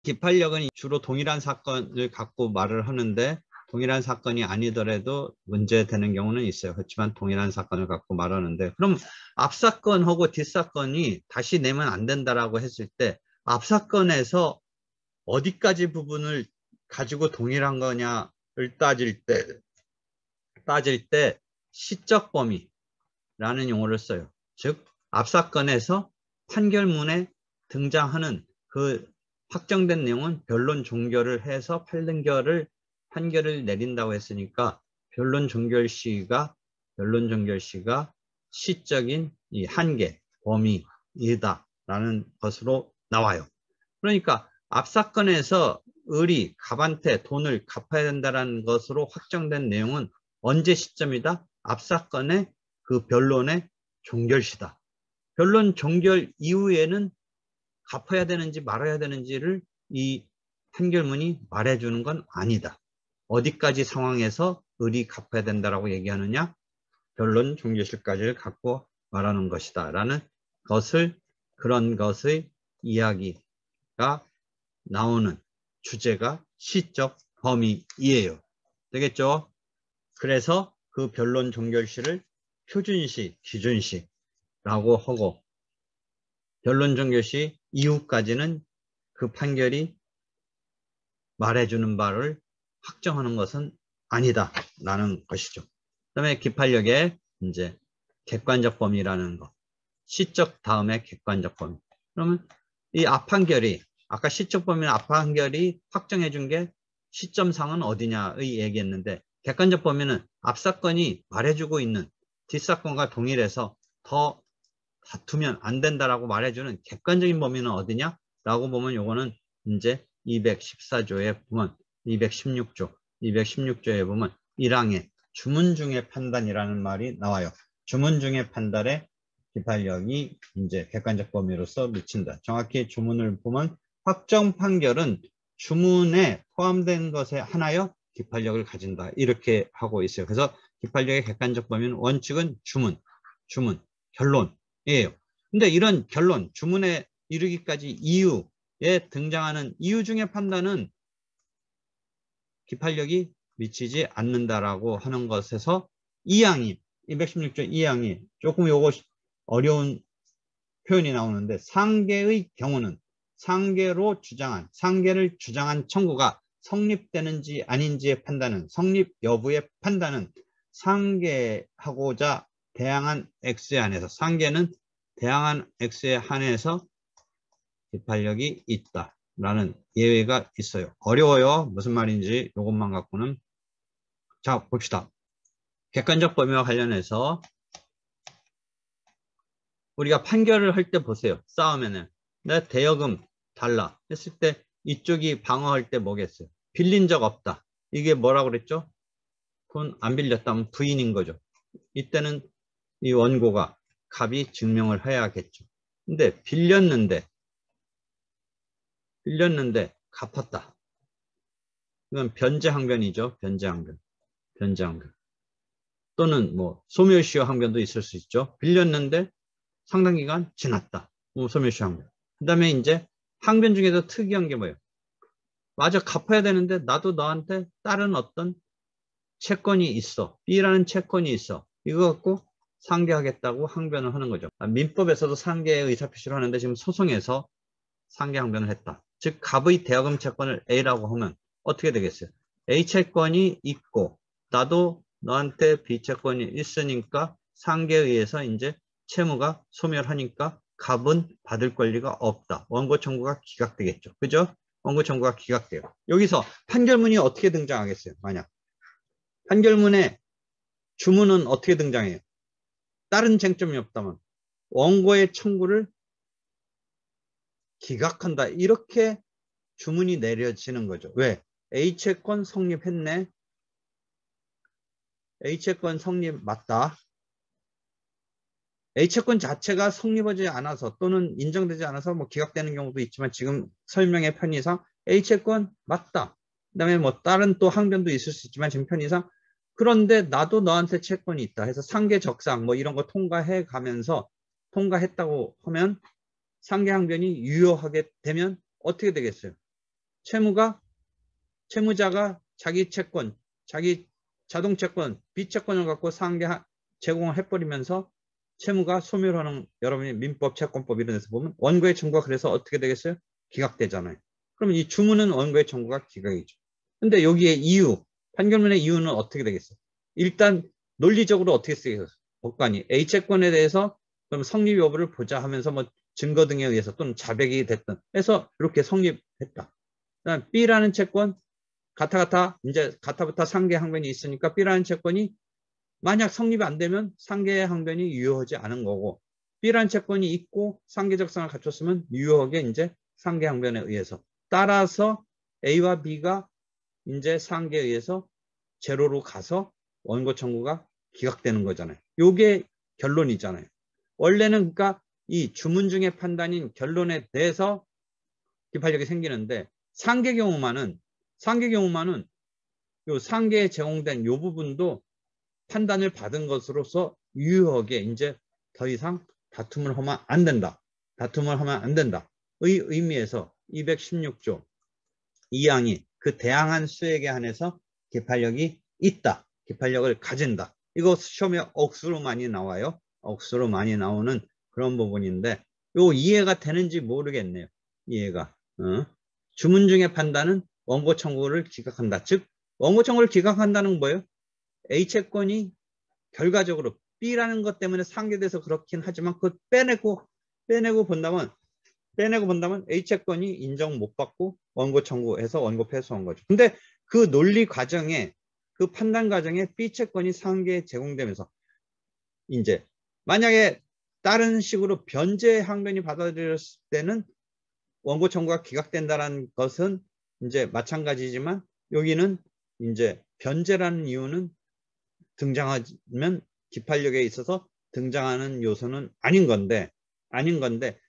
기판력은 주로 동일한 사건을 갖고 말을 하는데 동일한 사건이 아니더라도 문제되는 경우는 있어요. 그렇지만 동일한 사건을 갖고 말하는데 그럼 앞사건하고 뒷사건이 다시 내면 안 된다라고 했을 때 앞사건에서 어디까지 부분을 가지고 동일한 거냐를 따질 때 시적 범위라는 용어를 써요. 즉 앞사건에서 판결문에 등장하는 그 확정된 내용은 변론 종결을 해서 판결을 내린다고 했으니까 변론 종결 시가 시적인 이 한계, 범위이다라는 것으로 나와요. 그러니까 앞사건에서 을이 갑한테 돈을 갚아야 된다는 것으로 확정된 내용은 언제 시점이다? 앞사건의 그 변론의 종결시다. 변론 종결 이후에는 갚아야 되는지 말아야 되는지를 이 판결문이 말해주는 건 아니다. 어디까지 상황에서 을이 갚아야 된다라고 얘기하느냐? 변론 종결시까지를 갖고 말하는 것이다. 라는 그런 것의 이야기가 나오는 주제가 시적 범위이에요. 되겠죠? 그래서 그 변론 종결시를 표준시, 기준시라고 하고 변론 종결시 이후까지는 그 판결이 말해주는 바를 확정하는 것은 아니다라는 것이죠. 그다음에 기판력의 이제 객관적 범위라는 것, 시적 다음에 객관적 범위. 그러면 이 앞판결이 아까 시적 범위는 앞판결이 확정해 준 게 시점상은 어디냐의 얘기했는데 객관적 범위는 앞사건이 말해주고 있는 뒷사건과 동일해서 더 다투면 안 된다라고 말해주는 객관적인 범위는 어디냐? 라고 보면 요거는 이제 214조에 보면 216조에 보면 1항에 주문 중의 판단이라는 말이 나와요. 주문 중의 판단에 기판력이 이제 객관적 범위로서 미친다. 정확히 주문을 보면 확정 판결은 주문에 포함된 것에 한하여 기판력을 가진다. 이렇게 하고 있어요. 그래서 기판력의 객관적 범위는 원칙은 주문, 결론이에요. 근데 이런 결론, 주문에 이르기까지 이유에 등장하는 이유 중의 판단은 기판력이 미치지 않는다라고 하는 것에서 2항이 216조 2항이 조금 요거 어려운 표현이 나오는데 상계의 경우는 상계를 주장한 청구가 성립되는지 아닌지의 판단은 성립 여부의 판단은 상계하고자 대항한 X에 한해서 상계는 대항한 X에 한해서 기판력이 있다라는 예외가 있어요. 어려워요. 무슨 말인지 이것만 갖고는. 자, 봅시다. 객관적 범위와 관련해서 우리가 판결을 할 때 보세요. 싸우면은 내 대여금 달라 했을 때 이쪽이 방어할 때 뭐겠어요? 빌린 적 없다. 이게 뭐라고 그랬죠? 돈 안 빌렸다면 부인인 거죠. 이때는 이 원고가 갑이 증명을 해야겠죠. 근데 빌렸는데 갚았다. 이건 변제항변이죠. 변제항변. 또는 뭐 소멸시효 항변도 있을 수 있죠. 빌렸는데 상당 기간 지났다. 소멸시효 항변. 그 다음에 이제 항변 중에서 특이한 게 뭐예요? 맞아, 갚아야 되는데 나도 너한테 다른 어떤 채권이 있어. B라는 채권이 있어. 이거 갖고 상계하겠다고 항변을 하는 거죠. 민법에서도 상계의 의사표시를 하는데 지금 소송에서 상계 항변을 했다. 즉 갑의 대여금 채권을 A라고 하면 어떻게 되겠어요? A 채권이 있고 나도 너한테 B 채권이 있으니까 상계에 의해서 이제 채무가 소멸하니까 갑은 받을 권리가 없다. 원고 청구가 기각되겠죠. 그죠? 원고 청구가 기각돼요. 여기서 판결문이 어떻게 등장하겠어요? 만약 판결문에 주문은 어떻게 등장해요? 다른 쟁점이 없다면 원고의 청구를 기각한다. 이렇게 주문이 내려지는 거죠. 왜? A채권 성립했네. A채권 성립 맞다. A채권 자체가 성립하지 않아서 또는 인정되지 않아서 뭐 기각되는 경우도 있지만 지금 설명의 편의상 A채권 맞다. 그 다음에 뭐 다른 또 항변도 있을 수 있지만 지금 편의상 그런데 나도 너한테 채권이 있다 해서 상계적상 뭐 이런 거 통과해 가면서 통과했다고 하면 상계항변이 유효하게 되면 어떻게 되겠어요? 채무자가 자기 채권, 자기 자동채권, 비채권을 갖고 상계 제공을 해버리면서 채무가 소멸하는, 여러분이 민법, 채권법 이런 데서 보면 원고의 청구가 그래서 어떻게 되겠어요? 기각되잖아요. 그러면 이 주문은 원고의 청구가 기각이죠. 근데 여기에 이유, 판결문의 이유는 어떻게 되겠어요? 일단 논리적으로 어떻게 쓰겠어요? 법관이 A채권에 대해서 그럼 성립 여부를 보자 하면서 뭐 증거 등에 의해서 또는 자백이 됐든 해서 이렇게 성립했다. 그다음 B라는 채권, 이제 가타부터 상계 항변이 있으니까 B라는 채권이 만약 성립이 안 되면 상계 항변이 유효하지 않은 거고, B라는 채권이 있고 상계적성을 갖췄으면 유효하게 이제 상계 항변에 의해서, 따라서 A와 B가 이제 상계에 의해서 제로로 가서 원고 청구가 기각되는 거잖아요. 요게 결론이잖아요. 원래는 그러니까 이 주문 중의 판단인 결론에 대해서 기판력이 생기는데, 상계 경우만은 요 상계에 제공된 요 부분도 판단을 받은 것으로서 유효하게 이제 더 이상 다툼을 하면 안 된다. 의 의미에서 216조 2항이 그 대항한 수액에 한해서 기판력이 있다. 기판력을 가진다. 이거 시험에 억수로 많이 나와요. 억수로 많이 나오는 그런 부분인데, 요 이해가 되는지 모르겠네요. 이해가. 주문 중의 판단은 원고 청구를 기각한다. 즉 원고 청구를 기각한다는 뭐예요? A채권이 결과적으로 B라는 것 때문에 상계돼서 그렇긴 하지만 그걸 빼내고 본다면 A채권이 인정 못 받고 원고 청구해서 원고 패소한 거죠. 근데 그 논리 과정에, 그 판단 과정에 B채권이 상계에 제공되면서 이제 만약에 다른 식으로 변제 항변이 받아들였을 때는 원고 청구가 기각된다는 것은 이제 마찬가지지만, 여기는 이제 변제라는 이유는 등장하면 기판력에 있어서 등장하는 요소는 아닌 건데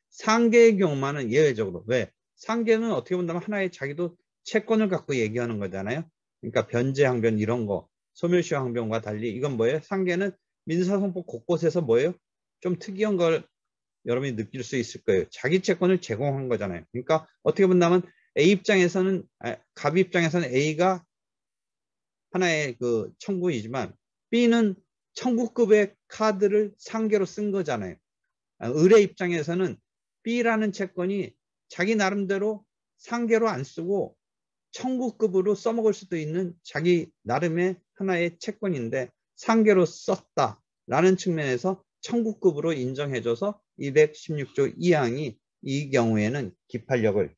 상계의 경우만은 예외적으로, 왜? 상계는 어떻게 본다면 하나의 자기도 채권을 갖고 얘기하는 거잖아요. 그러니까 변제 항변 이런 거, 소멸시효 항변과 달리 이건 뭐예요? 상계는 민사소송법 곳곳에서 뭐예요? 좀 특이한 걸 여러분이 느낄 수 있을 거예요. 자기 채권을 제공한 거잖아요. 그러니까 어떻게 본다면 갑 입장에서는 A가 하나의 그 청구이지만 B는 청구급의 카드를 상계로 쓴 거잖아요. 의뢰 입장에서는 B라는 채권이 자기 나름대로 상계로 안 쓰고 청구급으로 써먹을 수도 있는 자기 나름의 하나의 채권인데 상계로 썼다라는 측면에서 청구급으로 인정해줘서 216조 2항이 이 경우에는 기판력을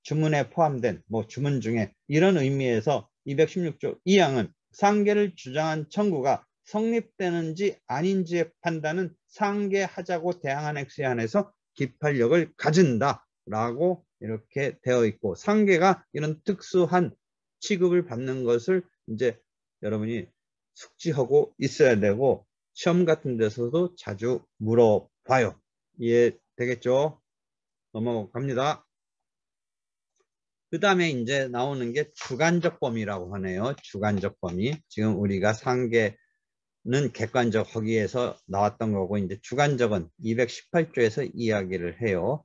주문에 포함된 주문 중에 이런 의미에서 216조 2항은 상계를 주장한 청구가 성립되는지 아닌지의 판단은 상계하자고 대항한 액수에 한해서 기판력을 가진다라고 이렇게 되어 있고, 상계가 이런 특수한 취급을 받는 것을 이제 여러분이 숙지하고 있어야 되고, 시험 같은 데서도 자주 물어봐요. 이해되겠죠? 넘어갑니다. 그 다음에 이제 나오는 게 주관적 범위라고 하네요. 주관적 범위. 지금 우리가 상계는 객관적 거기에서 나왔던 거고, 이제 주관적은 218조에서 이야기를 해요.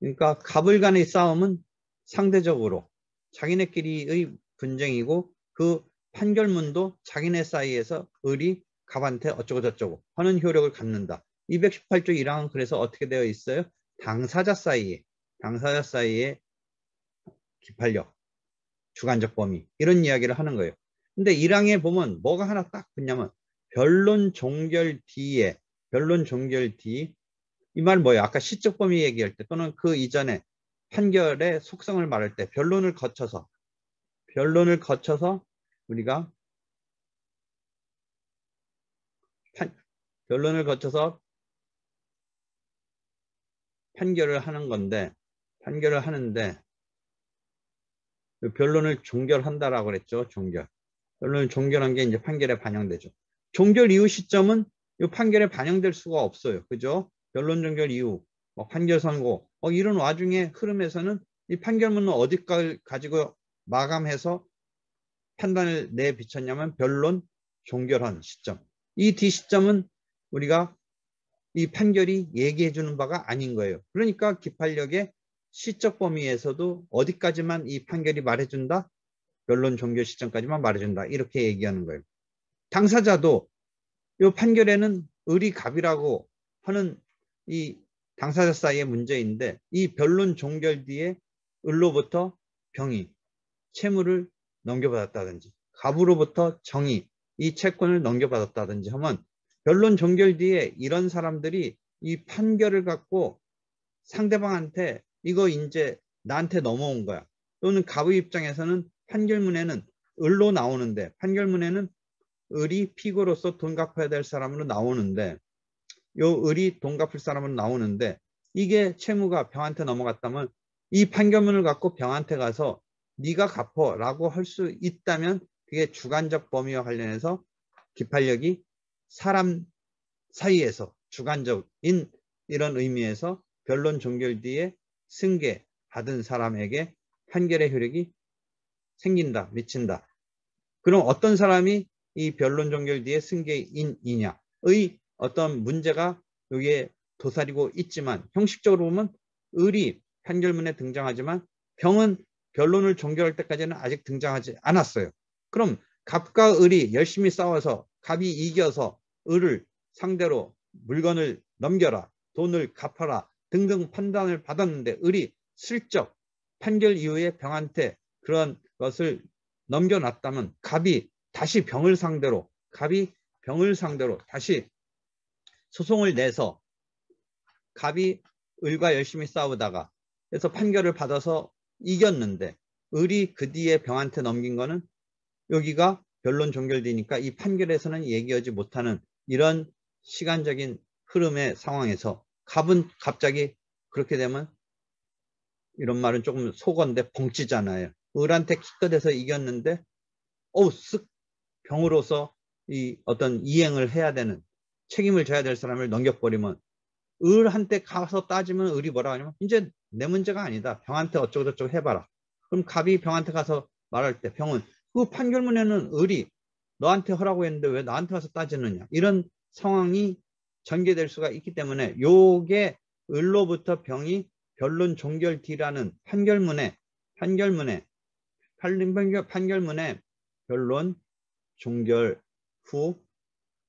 그러니까 갑을 간의 싸움은 상대적으로 자기네끼리의 분쟁이고, 그 판결문도 자기네 사이에서 을이 갑한테 어쩌고 저쩌고 하는 효력을 갖는다. 218조 1항은 그래서 어떻게 되어 있어요? 당사자 사이에 기판력, 주관적 범위 이런 이야기를 하는 거예요. 근데 1항에 보면 뭐가 하나 딱 붙냐면 변론 종결 뒤, 이 말 뭐예요? 아까 시적 범위 얘기할 때 또는 그 이전에 판결의 속성을 말할 때 변론을 거쳐서 우리가 변론을 거쳐서 판결을 하는 건데, 판결을 하는데 변론을 종결한다라고 그랬죠. 변론을 종결한 게 이제 판결에 반영되죠. 종결 이후 시점은 이 판결에 반영될 수가 없어요. 그죠? 변론 종결 이후 판결 선고 이런 와중에 흐름에서는 이 판결문은 어디까지 가지고 마감해서 판단을 내비쳤냐면 변론 종결한 시점. 이 뒤 시점은 우리가 이 판결이 얘기해 주는 바가 아닌 거예요. 그러니까 기판력에 시적 범위에서도 어디까지만 이 판결이 말해준다? 변론 종결 시점까지만 말해준다. 이렇게 얘기하는 거예요. 당사자도 이 판결에는 을이 갑이라고 하는 이 당사자 사이의 문제인데 이 변론 종결 뒤에 을로부터 병이 채무를 넘겨받았다든지 갑으로부터 정이 이 채권을 넘겨받았다든지 하면 변론 종결 뒤에 이런 사람들이 이 판결을 갖고 상대방한테 이거 이제 나한테 넘어온 거야. 또는 갑의 입장에서는 판결문에는 을로 나오는데 판결문에는 을이 피고로서 돈 갚아야 될 사람으로 나오는데 요 을이 돈 갚을 사람으로 나오는데 이게 채무가 병한테 넘어갔다면 이 판결문을 갖고 병한테 가서 네가 갚어 라고 할 수 있다면 그게 주관적 범위와 관련해서 기판력이 사람 사이에서 주관적인 이런 의미에서 변론 종결 뒤에 승계 받은 사람에게 판결의 효력이 생긴다, 미친다. 그럼 어떤 사람이 이 변론 종결 뒤에 승계인이냐의 어떤 문제가 여기에 도사리고 있지만 형식적으로 보면 을이 판결문에 등장하지만 병은 변론을 종결할 때까지는 아직 등장하지 않았어요. 그럼 갑과 을이 열심히 싸워서 갑이 이겨서 을을 상대로 물건을 넘겨라, 돈을 갚아라 등등 판단을 받았는데 을이 슬쩍 판결 이후에 병한테 그런 것을 넘겨놨다면 갑이 병을 상대로 다시 소송을 내서 갑이 을과 열심히 싸우다가 그래서 판결을 받아서 이겼는데 을이 그 뒤에 병한테 넘긴 거는 여기가 변론 종결되니까 이 판결에서는 얘기하지 못하는 이런 시간적인 흐름의 상황에서 갑은 갑자기 그렇게 되면 이런 말은 조금 속어인데 벙찌잖아요. 을한테 기껏해서 이겼는데 쓱 병으로서 이 어떤 이행을 해야 되는 책임을 져야 될 사람을 넘겨버리면 을한테 가서 따지면 을이 뭐라 하냐면 이제 내 문제가 아니다. 병한테 어쩌고저쩌고 해봐라. 그럼 갑이 병한테 가서 말할 때 병은 그 판결문에는 을이 너한테 하라고 했는데 왜 나한테 와서 따지느냐. 이런 상황이 전개될 수가 있기 때문에 요게 을로부터 병이 변론 종결 뒤라는 판결문에 변론 종결 후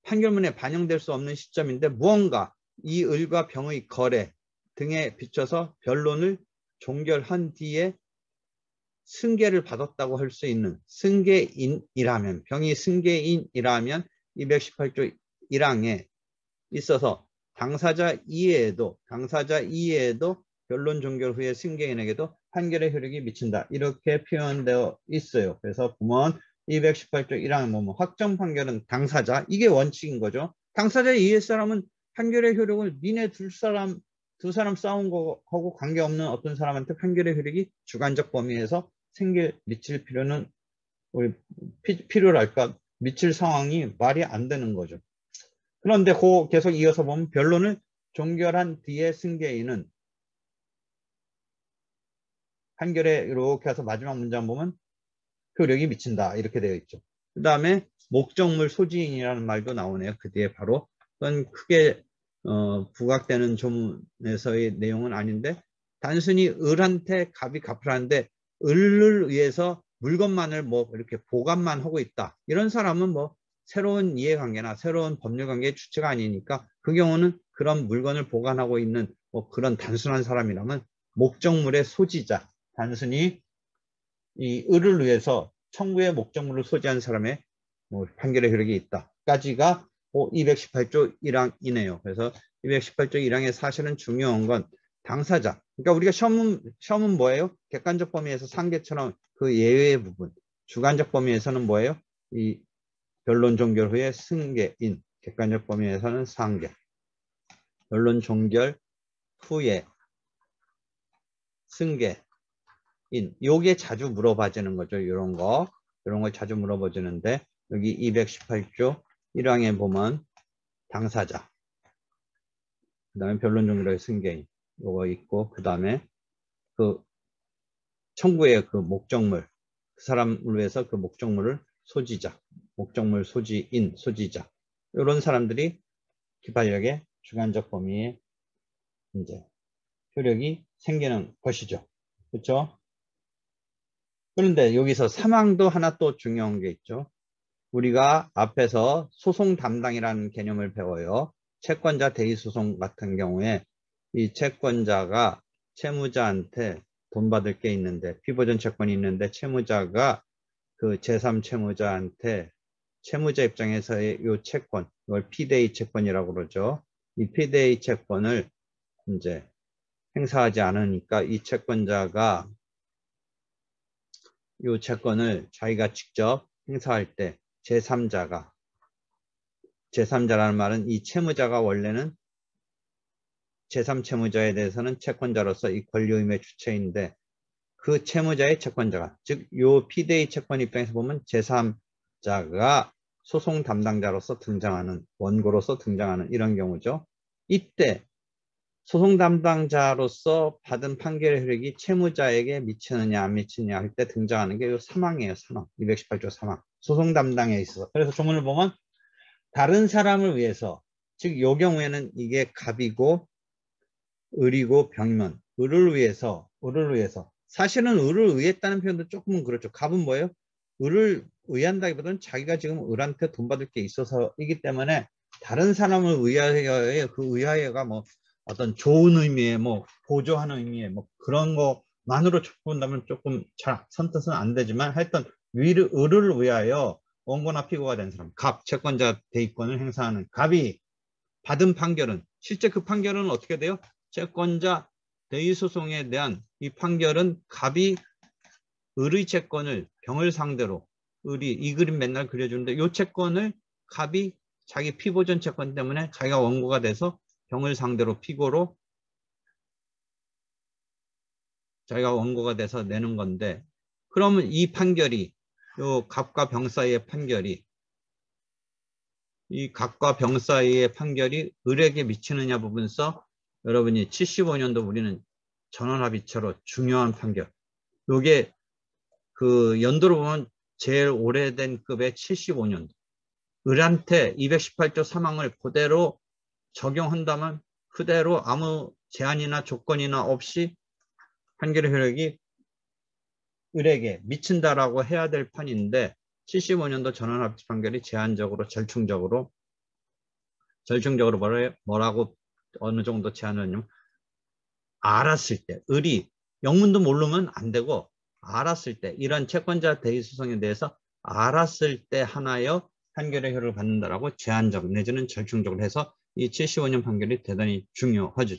판결문에 반영될 수 없는 시점인데 무언가 이 을과 병의 거래 등에 비춰서 변론을 종결한 뒤에 승계를 받았다고 할 수 있는 승계인이라면 병이 승계인이라면 218조 1항에 있어서 당사자 이외에도 변론 종결 후에 승계인에게도 판결의 효력이 미친다. 이렇게 표현되어 있어요. 그래서 보면 218조 1항에 보면 확정 판결은 당사자, 이게 원칙인 거죠. 당사자 이외의 사람은 판결의 효력을 니네 두 사람 싸운 거하고 관계없는 어떤 사람한테 판결의 효력이 주관적 범위에서 미칠 필요는 필요랄까 미칠 상황이 말이 안 되는 거죠. 그런데 계속 이어서 보면 변론을 종결한 뒤에 승계인은 판결에 이렇게 해서 마지막 문장 보면 효력이 미친다 이렇게 되어 있죠. 그 다음에 목적물 소지인이라는 말도 나오네요. 그 뒤에 바로 그건 크게 부각되는 조문에서의 내용은 아닌데 단순히 을한테 갑이 갚으라는데 을을 위해서 물건만을 뭐 이렇게 보관만 하고 있다. 이런 사람은 뭐 새로운 이해관계나 새로운 법률관계의 주체가 아니니까 그 경우는 그런 물건을 보관하고 있는 뭐 그런 단순한 사람이라면 목적물의 소지자, 단순히 이 을을 위해서 청구의 목적물을 소지한 사람의 뭐 판결의 효력이 있다. 까지가 218조 1항이네요. 그래서 218조 1항의 사실은 중요한 건 당사자. 그러니까 우리가 시험은 뭐예요? 객관적 범위에서 상계처럼 그 예외의 부분. 주관적 범위에서는 뭐예요? 이 변론 종결 후에 승계인. 객관적 범위에서는 상계. 변론 종결 후에 승계. 요게 자주 물어봐지는 거죠. 이런 걸 자주 물어봐지는데 여기 218조 1항에 보면 당사자, 그 다음에 변론 종결의 승계인 요거 있고, 그 다음에 그 청구의 그 목적물, 그 사람을 위해서 그 목적물을 소지자, 목적물 소지인, 소지자, 이런 사람들이 기판력의 주관적 범위에 이제 효력이 생기는 것이죠. 그렇죠? 그런데 여기서 사망도 하나 또 중요한 게 있죠. 우리가 앞에서 소송 담당이라는 개념을 배워요. 채권자 대의소송 같은 경우에 이 채권자가 채무자한테 돈 받을 게 있는데, 피보전 채권이 있는데 채무자가 그 제3채무자한테 채무자 입장에서의 이 채권, 이걸 피대의 채권이라고 그러죠. 이 피대의 채권을 이제 행사하지 않으니까 이 채권자가 이 채권을 자기가 직접 행사할 때 제3자라는 말은 이 채무자가 원래는 제3채무자에 대해서는 채권자로서 이 권리의무의 주체인데 그 채무자의 채권자가, 즉 요 피대의 채권 입장에서 보면 제3자가 소송 담당자로서 등장하는, 원고로서 등장하는 이런 경우죠. 이때 소송 담당자로서 받은 판결의 효력이 채무자에게 미치느냐 안 미치느냐 할 때 등장하는 게 요 사망이에요. 사망. 218조 사망. 소송 담당에 있어서. 그래서 조문을 보면 다른 사람을 위해서, 즉 요 경우에는 이게 갑이고 을이고 병이면 을을 위해서 사실은 을을 의했다는 표현도 조금은 그렇죠. 갑은 뭐예요? 을을 의한다기보다는 자기가 지금 을한테 돈 받을 게 있어서이기 때문에 다른 사람을 의하여의 그 의하여가 뭐 어떤 좋은 의미의 뭐 보조하는 의미의 뭐 그런 거만으로 본다면 조금 잘 선뜻은 안 되지만 하여튼 을을 위하여 원고나 피고가 된 사람, 갑, 채권자 대의권을 행사하는 갑이 받은 판결은, 실제 그 판결은 어떻게 돼요? 채권자 대의소송에 대한 이 판결은 갑이 을의 채권을 병을 상대로, 을이 이 그림 맨날 그려주는데 이 채권을 갑이 자기 피보전 채권 때문에 자기가 원고가 돼서 병을 상대로 피고로 자기가 원고가 돼서 내는 건데, 그러면 이 판결이, 요 갑과 병 사이의 판결이, 이 갑과 병 사이의 판결이 을에게 미치느냐 부분서 여러분이 75년도 우리는 전원합의체로 중요한 판결. 요게 그 연도로 보면 제일 오래된 급의 75년도. 을한테 218조 사망을 그대로 적용한다면 그대로 아무 제한이나 조건이나 없이 판결의 효력이 을에게 미친다라고 해야 될 판인데 75년도 전원합치 판결이 제한적으로 절충적으로 뭐라고 어느 정도 제한을 하냐면 알았을 때, 을이 영문도 모르면 안 되고 알았을 때, 이런 채권자 대의소송에 대해서 알았을 때 하나여 판결의 효력을 받는다라고 제한적 내지는 절충적으로 해서 이 75년 판결이 대단히 중요하지요.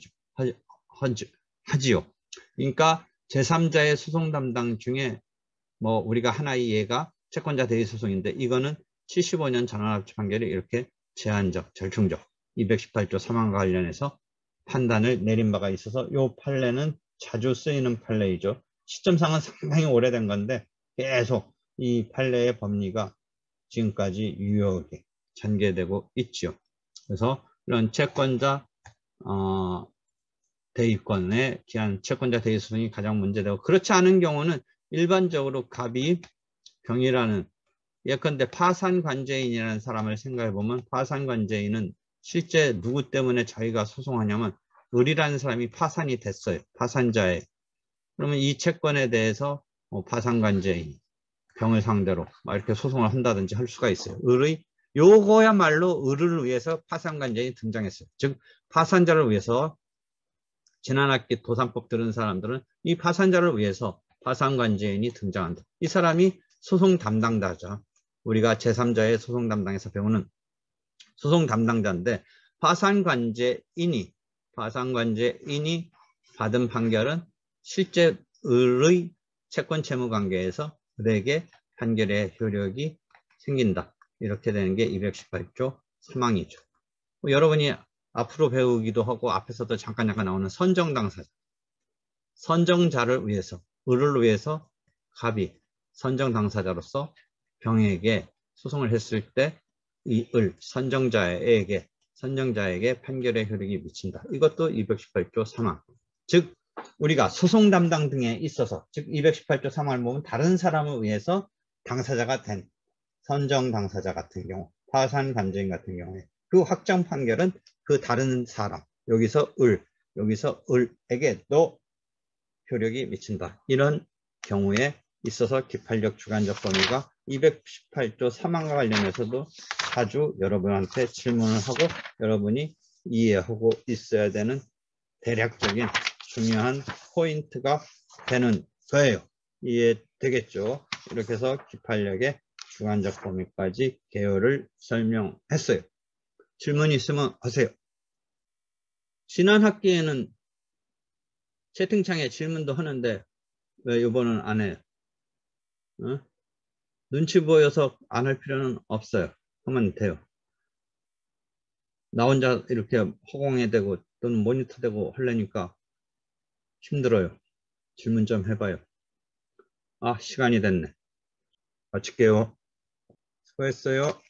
그러니까 제3자의 소송 담당 중에 뭐 우리가 하나의 예가 채권자 대의소송인데 이거는 75년 전원합치 판결이 이렇게 제한적, 절충적 218조 사망과 관련해서 판단을 내린 바가 있어서 이 판례는 자주 쓰이는 판례이죠. 시점상은 상당히 오래된 건데 계속 이 판례의 법리가 지금까지 유효하게 전개되고 있죠. 그래서 이런 채권자 대의권에 기한 채권자 대의소송이 가장 문제되고, 그렇지 않은 경우는 일반적으로 갑이 병이라는, 예컨대 파산관제인이라는 사람을 생각해 보면 파산관제인은 실제 누구 때문에 자기가 소송하냐면 을이라는 사람이 파산이 됐어요. 파산자에. 그러면 이 채권에 대해서 파산관제인, 병을 상대로 이렇게 소송을 한다든지 할 수가 있어요. 요거야말로 을을 위해서 파산관제인이 등장했어요. 즉 파산자를 위해서, 지난학기 도산법 들은 사람들은 이 파산자를 위해서 파산관제인이 등장한다. 이 사람이 소송 담당자죠. 우리가 제3자의 소송 담당에서 배우는 소송 담당자인데 파산관제인이 받은 판결은 실제 을의 채권 채무 관계에서 을에게 판결의 효력이 생긴다. 이렇게 되는 게 218조 사망이죠. 여러분이 앞으로 배우기도 하고 앞에서도 잠깐 나오는 선정당사자. 선정자를 위해서, 을을 위해서 갑이 선정당사자로서 병에게 소송을 했을 때 이 선정자에게 판결의 효력이 미친다. 이것도 218조 사망. 즉 우리가 소송 담당 등에 있어서, 즉 218조 사망을 보면 다른 사람을 위해서 당사자가 된 선정당사자 같은 경우, 파산관제인 같은 경우에 그 확정 판결은 그 다른 사람, 여기서 여기서 을에게도 효력이 미친다. 이런 경우에 있어서 기판력 주관적 범위가 218조 사망과 관련해서도 자주 여러분한테 질문을 하고 여러분이 이해하고 있어야 되는 대략적인 중요한 포인트가 되는 거예요. 이해되겠죠? 이렇게 해서 기판력의 주관적 범위까지 개요를 설명했어요. 질문 있으면 하세요. 지난 학기에는 채팅창에 질문도 하는데 왜 이번은 안 해요? 어? 눈치 보여서 안 할 필요는 없어요. 하면 돼요. 나 혼자 이렇게 허공에 대고 또는 모니터 대고 하려니까 힘들어요. 질문 좀 해봐요. 아, 시간이 됐네. 마칠게요. 수고했어요.